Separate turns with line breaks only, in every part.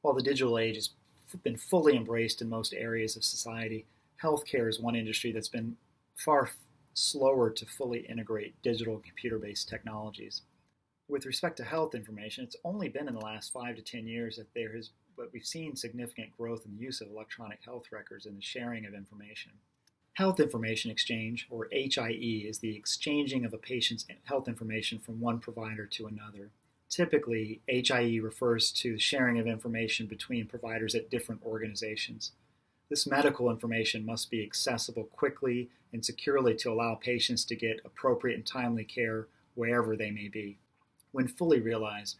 While the digital age has been fully embraced in most areas of society, healthcare is one industry that's been far slower to fully integrate digital computer-based technologies. With respect to health information, it's only been in the last 5 to 10 years that we've seen significant growth in the use of electronic health records and the sharing of information. Health information exchange, or HIE, is the exchanging of a patient's health information from one provider to another. Typically, HIE refers to the sharing of information between providers at different organizations. This medical information must be accessible quickly and securely to allow patients to get appropriate and timely care wherever they may be. When fully realized,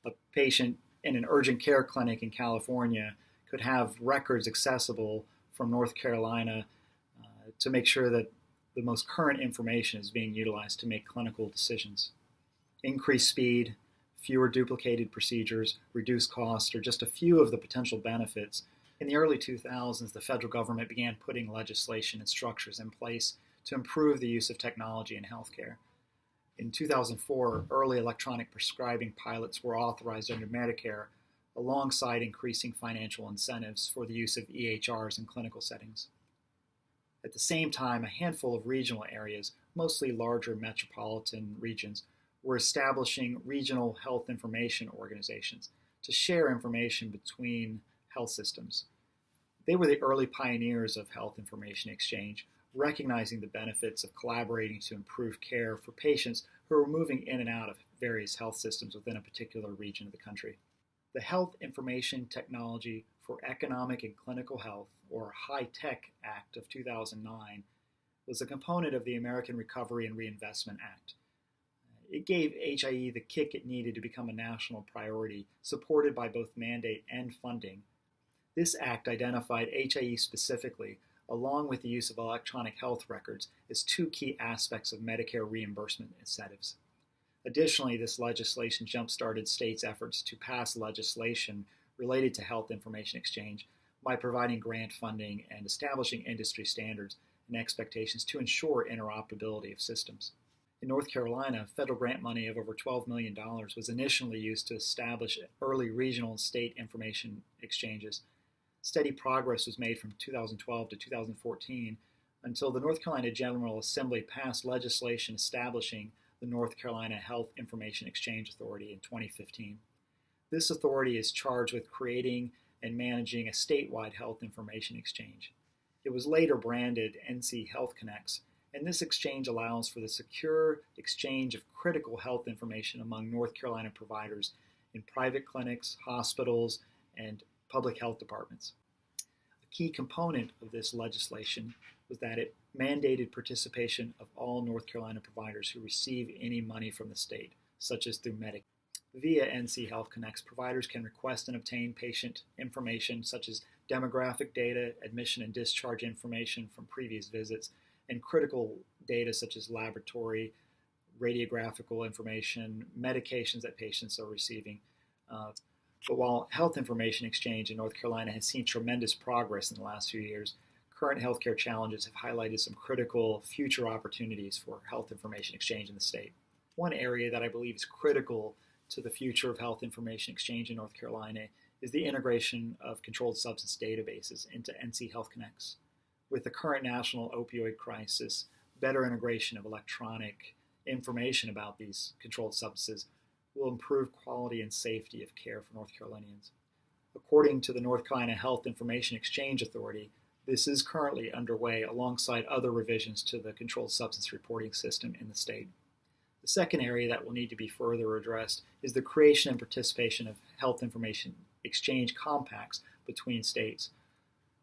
a patient in an urgent care clinic in California could have records accessible from North Carolina to make sure that the most current information is being utilized to make clinical decisions. Increased speed, fewer duplicated procedures, reduced costs are just a few of the potential benefits. In the early 2000s, the federal government began putting legislation and structures in place to improve the use of technology in healthcare. In 2004, early electronic prescribing pilots were authorized under Medicare, alongside increasing financial incentives for the use of EHRs in clinical settings. At the same time, a handful of regional areas, mostly larger metropolitan regions, were establishing regional health information organizations to share information between health systems. They were the early pioneers of health information exchange, recognizing the benefits of collaborating to improve care for patients who are moving in and out of various health systems within a particular region of the country. The Health Information Technology for Economic and Clinical Health, or HITECH Act of 2009, was a component of the American Recovery and Reinvestment Act. It gave HIE the kick it needed to become a national priority, supported by both mandate and funding. This act identified HIE specifically, along with the use of electronic health records, as two key aspects of Medicare reimbursement incentives. Additionally, this legislation jump-started states' efforts to pass legislation related to health information exchange by providing grant funding and establishing industry standards and expectations to ensure interoperability of systems. In North Carolina, federal grant money of over $12 million was initially used to establish early regional and state information exchanges. Steady progress was made from 2012 to 2014 until the North Carolina General Assembly passed legislation establishing the North Carolina Health Information Exchange Authority in 2015. This authority is charged with creating and managing a statewide health information exchange. It was later branded NC Health Connects, and this exchange allows for the secure exchange of critical health information among North Carolina providers in private clinics, hospitals, and public health departments. A key component of this legislation was that it mandated participation of all North Carolina providers who receive any money from the state, such as through Medicaid. Via NC Health Connects, providers can request and obtain patient information such as demographic data, admission and discharge information from previous visits, and critical data such as laboratory, radiographical information, medications that patients are receiving. But while health information exchange in North Carolina has seen tremendous progress in the last few years, current healthcare challenges have highlighted some critical future opportunities for health information exchange in the state. One area that I believe is critical to the future of health information exchange in North Carolina is the integration of controlled substance databases into NC Health Connects. With the current national opioid crisis, better integration of electronic information about these controlled substances will improve quality and safety of care for North Carolinians. According to the North Carolina Health Information Exchange Authority, this is currently underway alongside other revisions to the controlled substance reporting system in the state. The second area that will need to be further addressed is the creation and participation of health information exchange compacts between states.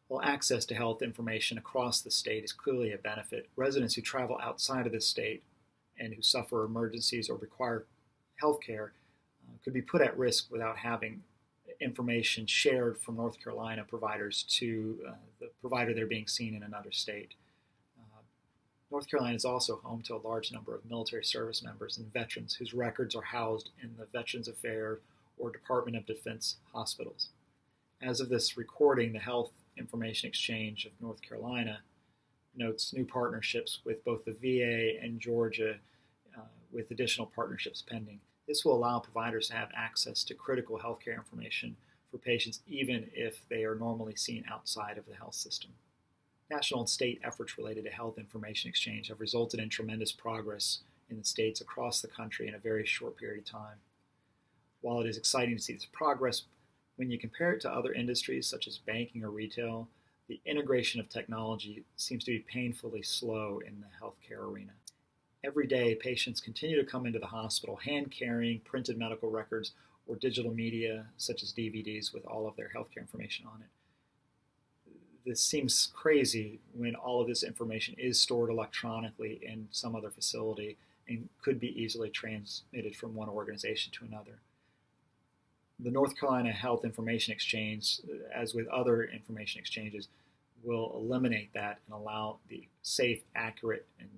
While access to health information across the state is clearly a benefit, residents who travel outside of the state and who suffer emergencies or require health care could be put at risk without having information shared from North Carolina providers to the provider they're being seen in another state. North Carolina is also home to a large number of military service members and veterans whose records are housed in the Veterans Affairs or Department of Defense hospitals. As of this recording, the Health Information Exchange of North Carolina notes new partnerships with both the VA and Georgia, with additional partnerships pending. This will allow providers to have access to critical healthcare information for patients even if they are normally seen outside of the health system. National and state efforts related to health information exchange have resulted in tremendous progress in the states across the country in a very short period of time. While it is exciting to see this progress, when you compare it to other industries such as banking or retail, the integration of technology seems to be painfully slow in the healthcare arena. Every day, patients continue to come into the hospital hand-carrying printed medical records or digital media such as DVDs with all of their healthcare information on it. This seems crazy when all of this information is stored electronically in some other facility and could be easily transmitted from one organization to another. The North Carolina Health Information Exchange, as with other information exchanges, will eliminate that and allow the safe, accurate, and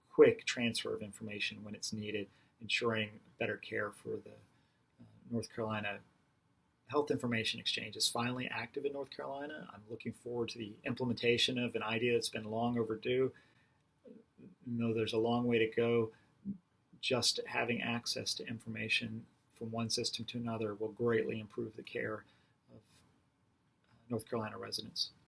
quick transfer of information when it's needed, ensuring better care for the North Carolina Health Information Exchange is finally active in North Carolina. I'm looking forward to the implementation of an idea that's been long overdue. There's a long way to go. Just having access to information from one system to another will greatly improve the care of North Carolina residents.